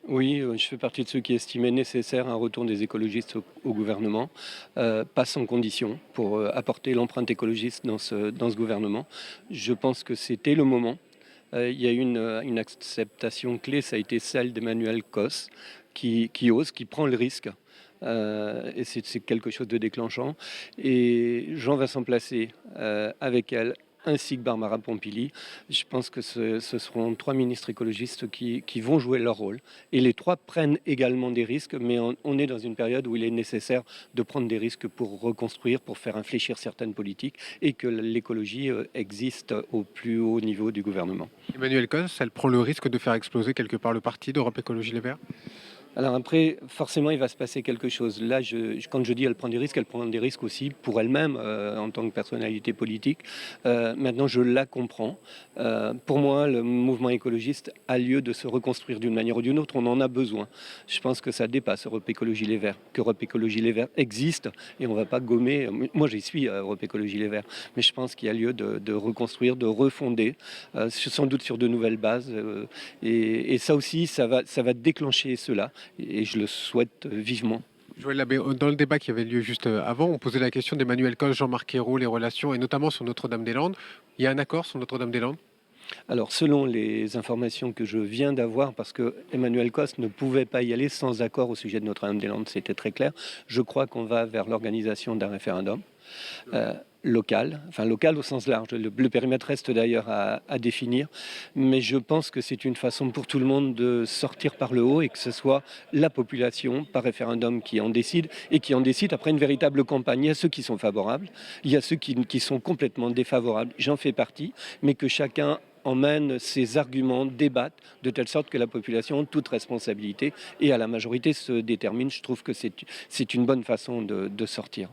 Oui, je fais partie de ceux qui estimaient nécessaire un retour des écologistes au gouvernement, pas sans condition pour, apporter l'empreinte écologiste dans ce gouvernement. Je pense que c'était le moment. Il y a eu une acceptation clé, ça a été celle d'Emmanuel Cos, qui ose, qui prend le risque, et c'est quelque chose de déclenchant. Et Jean-Vincent Placé, avec elle, ainsi que Barbara Pompili, je pense que ce seront 3 ministres écologistes qui vont jouer leur rôle. Et les 3 prennent également des risques, mais on est dans une période où il est nécessaire de prendre des risques pour reconstruire, pour faire infléchir certaines politiques et que l'écologie existe au plus haut niveau du gouvernement. Emmanuel Cos, elle prend le risque de faire exploser quelque part le parti d'Europe Écologie Les Verts? Alors après, forcément, il va se passer quelque chose. Là, quand je dis elle prend des risques aussi pour elle-même en tant que personnalité politique. Maintenant, je la comprends. Pour moi, le mouvement écologiste a lieu de se reconstruire d'une manière ou d'une autre. On en a besoin. Je pense que ça dépasse Europe Écologie Les Verts, qu'Europe Écologie Les Verts existe et on ne va pas gommer. Moi, j'y suis à Europe Écologie Les Verts, mais je pense qu'il y a lieu de reconstruire, de refonder, sans doute sur de nouvelles bases. Et ça aussi, ça va déclencher cela et je le souhaite vivement. Joël Labbé, dans le débat qui avait lieu juste avant, on posait la question d'Emmanuel Cos, Jean-Marc Ayrault, les relations, et notamment sur Notre-Dame-des-Landes. Il y a un accord sur Notre-Dame-des-Landes? Alors, selon les informations que je viens d'avoir, parce que Emmanuel Cos ne pouvait pas y aller sans accord au sujet de Notre-Dame-des-Landes, c'était très clair, je crois qu'on va vers l'organisation d'un référendum local, enfin local au sens large. Le périmètre reste d'ailleurs à définir, mais je pense que c'est une façon pour tout le monde de sortir par le haut et que ce soit la population par référendum qui en décide et qui en décide après une véritable campagne. Il y a ceux qui sont favorables, il y a ceux qui sont complètement défavorables, j'en fais partie, mais que chacun emmène ses arguments, débatte, de telle sorte que la population, en toute responsabilité et à la majorité, se détermine. Je trouve que c'est une bonne façon de sortir.